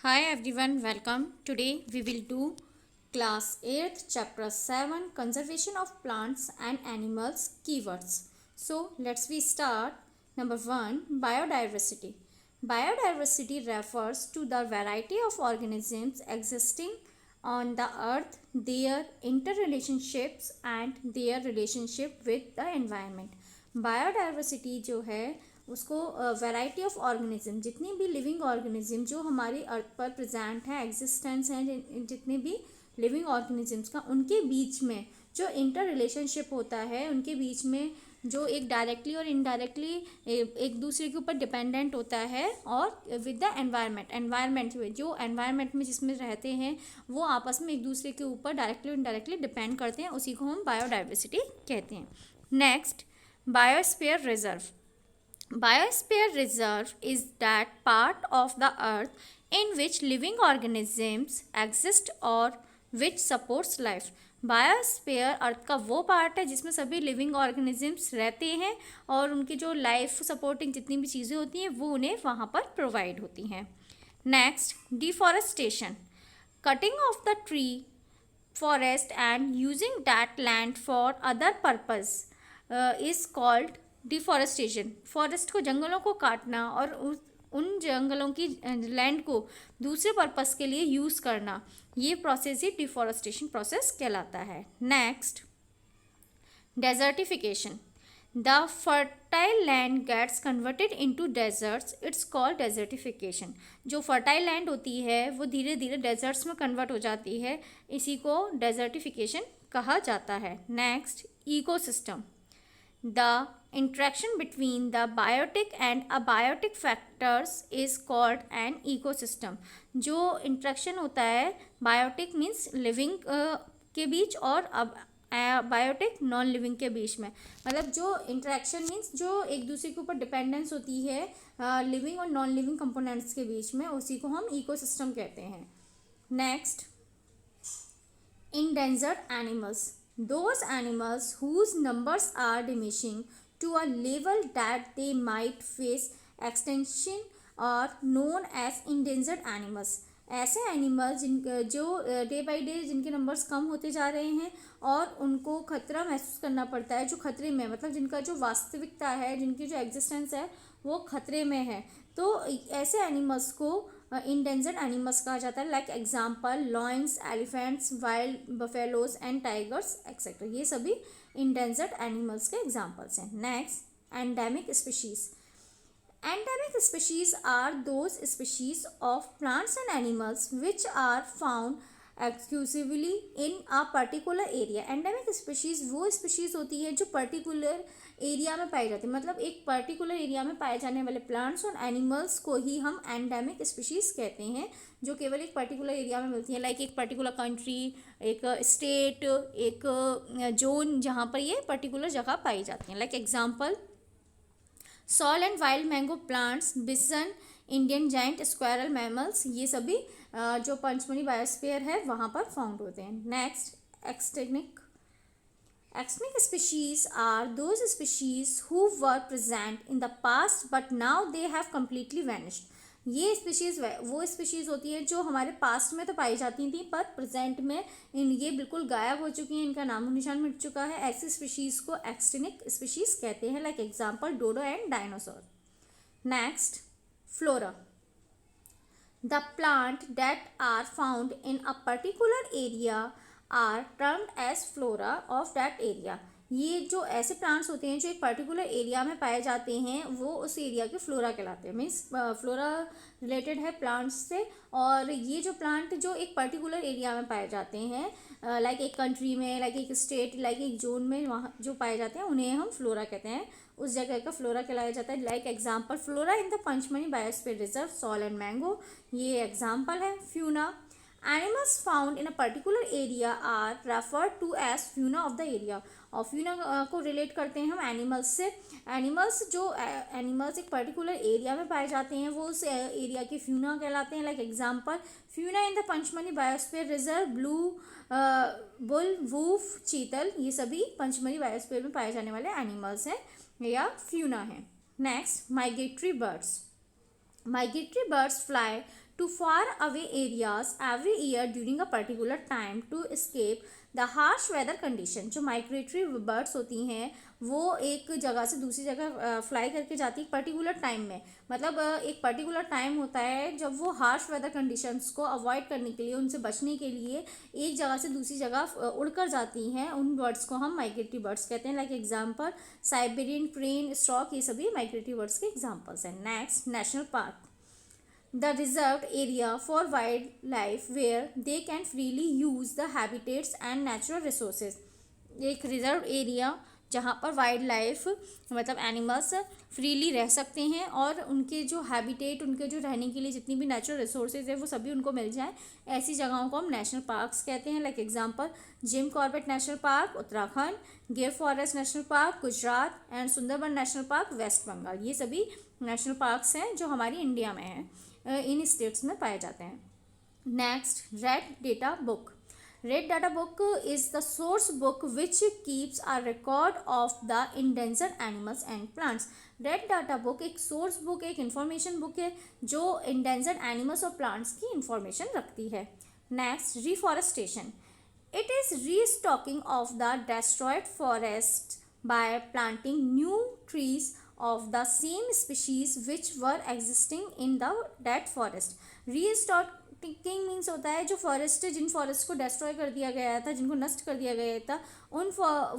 Hi everyone, welcome. Today we will do class 8th chapter 7 conservation of plants and animals keywords. So let's we start. Number 1, biodiversity. Biodiversity refers to the variety of organisms existing on the earth, their interrelationships and their relationship with the environment. Biodiversity जो है उसको variety of organism, जितनी भी living organism जो हमारी अर्थ पर present है, existence हैं जितने भी लिविंग ऑर्गेनिजम्स का, उनके बीच में जो इंटर रिलेशनशिप होता है, उनके बीच में जो एक डायरेक्टली और इनडायरेक्टली एक दूसरे के ऊपर डिपेंडेंट होता है, और विद द एनवायरनमेंट जो एनवायरनमेंट में जिसमें रहते हैं वो आपस में एक दूसरे के ऊपर डायरेक्टली और इनडायरेक्टली डिपेंड करते हैं, उसी को हम बायोडाइवर्सिटी कहते हैं. Next, biosphere reserve. Biosphere reserve is that part of the earth in which living organisms exist or which supports life. Biosphere earth का वो पार्ट है जिसमें सभी लिविंग ऑर्गेनिजम्स रहते हैं और उनकी जो लाइफ सपोर्टिंग जितनी भी चीज़ें होती हैं वो उन्हें वहाँ पर प्रोवाइड होती हैं. Next, deforestation. Cutting of the tree forest and using that land for other purpose is called deforestation. Forest को, जंगलों को काटना और उन जंगलों की लैंड को दूसरे पर्पस के लिए यूज़ करना, ये प्रोसेस ही डिफॉरेस्टेशन प्रोसेस कहलाता है. Next, desertification. The fertile land gets converted into deserts, it's called desertification. जो फर्टाइल लैंड होती है वो धीरे धीरे डेजर्ट्स में कन्वर्ट हो जाती है, इसी को डेजर्टिफिकेशन कहा जाता है. Next, ecosystem. The interaction between the biotic and abiotic factors is called an ecosystem. जो इंट्रैक्शन होता है बायोटिक मीन्स लिविंग के बीच और बायोटिक नॉन लिविंग के बीच में, मतलब जो इंट्रैक्शन मीन्स जो एक दूसरे के ऊपर डिपेंडेंस होती है लिविंग और नॉन लिविंग कंपोनेंट्स के बीच में, उसी को हम इकोसिस्टम कहते हैं. Next, endangered animals. Those animals whose numbers are diminishing to a level that they might face extinction are known as endangered animals. ऐसे एनिमल्स जो डे बाई डे जिनके नंबर्स कम होते जा रहे हैं और उनको खतरा महसूस करना पड़ता है, जो खतरे में, मतलब जिनका जो वास्तविकता है, जिनकी जो एग्जिस्टेंस है वो खतरे में है, तो ऐसे एनिमल्स को इंडेंजर्ड एनिमल्स कहा जाता है. Like example lions, elephants, wild buffaloes and tigers etcetera, ये सभी इंडेंजर्ड एनिमल्स के एग्जाम्पल्स हैं. Next, endemic species. Endemic species are those species of plants and animals which are found exclusively in a particular area. Endemic species वो species होती है जो particular area में पाई जाती है, मतलब एक पर्टिकुलर एरिया में पाए जाने वाले प्लांट्स और एनिमल्स को ही हम एंडेमिक स्पीशीज़ कहते हैं, जो केवल एक पर्टिकुलर एरिया में मिलती है. लाइक एक पर्टिकुलर कंट्री, एक स्टेट, एक जोन जहाँ पर ये पर्टिकुलर जगह पाई जाती हैं. Like example sal and wild mango plants, bison, Indian giant squirrel mammals, ये सभी जो पंचमनी बायोस्फीयर है वहाँ पर फाउंड होते हैं. Next, extinct. Extinct species are those species who were present in the past but now they have completely vanished. ये species वो स्पीशीज़ होती है जो हमारे पास्ट में तो पाई जाती थी पर प्रेजेंट में ये बिल्कुल गायब हो चुकी हैं, इनका नामो निशान मिट चुका है. ऐसी स्पीशीज़ को एक्सटिंक्ट स्पीशीज़ कहते हैं. Like example dodo and dinosaur. Next, flora. The plant that are found in a particular area are termed as flora of that area. ये जो ऐसे प्लांट्स होते हैं जो एक पर्टिकुलर एरिया में पाए जाते हैं वो उस एरिया के फ्लोरा कहलाते हैं. मीन्स फ्लोरा रिलेटेड है प्लांट्स से, और ये जो प्लांट जो एक पर्टिकुलर एरिया में पाए जाते हैं, लाइक एक कंट्री में, लाइक एक स्टेट, लाइक एक जोन में, वहाँ जो पाए जाते हैं उन्हें हम फ्लोरा कहते हैं, उस जगह का फ्लोरा कहलाया जाता है. Like example flora in the Pachmarhi biosphere reserve, sal and mango, ये एग्जाम्पल है. Fauna. Animals found in a particular area are referred to as fauna of the area. और फ्यूना को रिलेट करते हैं हम एनिमल्स से. एनिमल्स जो एनिमल्स एक पर्टिकुलर एरिया में पाए जाते हैं वो उस एरिया के फ्यूना कहलाते हैं. Like example fauna in the Pachmarhi biosphere reserve, blue bull, wolf, chital, ये सभी पंचमनी बायोस्फीयर में पाए जाने वाले एनिमल्स हैं या फ्यूना हैं. Next, migratory birds. Migratory birds fly to far away areas every year during a particular time to escape the harsh weather condition। जो माइग्रेटरी बर्ड्स होती हैं वो एक जगह से दूसरी जगह फ्लाई करके जाती है पर्टिकुलर टाइम में, मतलब एक पर्टिकुलर टाइम होता है जब वो हार्श वेदर कंडीशंस को अवॉइड करने के लिए, उनसे बचने के लिए एक जगह से दूसरी जगह उड़कर जाती हैं। उन बर्ड्स को हम माइग्रेटरी बर्ड्स कहते हैं। Like example Siberian crane, stock, ये सभी माइग्रेटरी बर्ड्स के एग्जांपल्स हैं। Next, national park, the reserved area for wildlife where they can freely use the habitats and natural resources। एक रिजर्व एरिया जहाँ पर वाइल्ड लाइफ मतलब एनिमल्स फ्रीली रह सकते हैं और उनके जो हैबिटेट, उनके जो रहने के लिए जितनी भी नेचुरल रिसोर्सेज है वो सभी उनको मिल जाए, ऐसी जगहों को हम नेशनल पार्क्स कहते हैं। Like example Jim Corbett national park Uttarakhand, Gir forest national park Gujarat and Sundarban national park West Bengal. ये सभी नेशनल पार्क्स हैं जो हमारी इंडिया में हैं, इन स्टेट्स में पाए जाते हैं। Next, red data book. Red data book is the source book which keeps a record of the endangered animals and plants. Red data book एक सोर्स बुक, एक इंफॉर्मेशन बुक है जो इंडेंजर्ड एनिमल्स और plants की information रखती है। Next, reforestation. It is restocking of the destroyed forest by planting new trees of the same species which were existing in the dead forest। Restocking means होता है जो forest, जिन forest को destroy कर दिया गया था, जिनको नष्ट कर दिया गया था, उन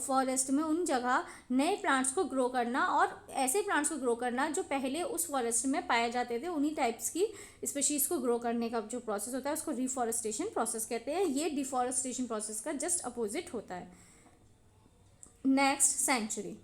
फॉरेस्ट में उन जगह नए प्लांट्स को ग्रो करना और ऐसे प्लांट्स को ग्रो करना जो पहले उस फॉरेस्ट में पाए जाते थे, उन्हीं टाइप्स की स्पीशीज़ को ग्रो करने का जो प्रोसेस होता है उसको रिफॉरेस्टेशन प्रोसेस कहते हैं। ये डिफॉरेस्टेशन प्रोसेस का जस्ट अपोजिट होता है। Next, century,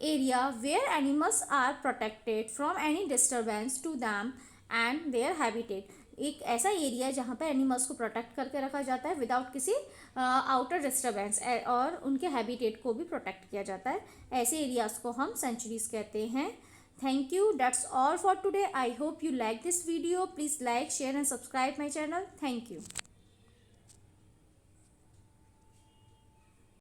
area where animals are protected from any disturbance to them and their habitat। एक ऐसा एरिया है जहाँ पर एनिमल्स को प्रोटेक्ट करके रखा जाता है विदाउट किसी आउटर डिस्टर्बेंस, और उनके हैबिटेट को भी प्रोटेक्ट किया जाता है। ऐसे एरियाज को हम सेंचुरीज कहते हैं। Thank you, that's all for today. I hope you like this video. Please like, share and subscribe my channel. Thank you.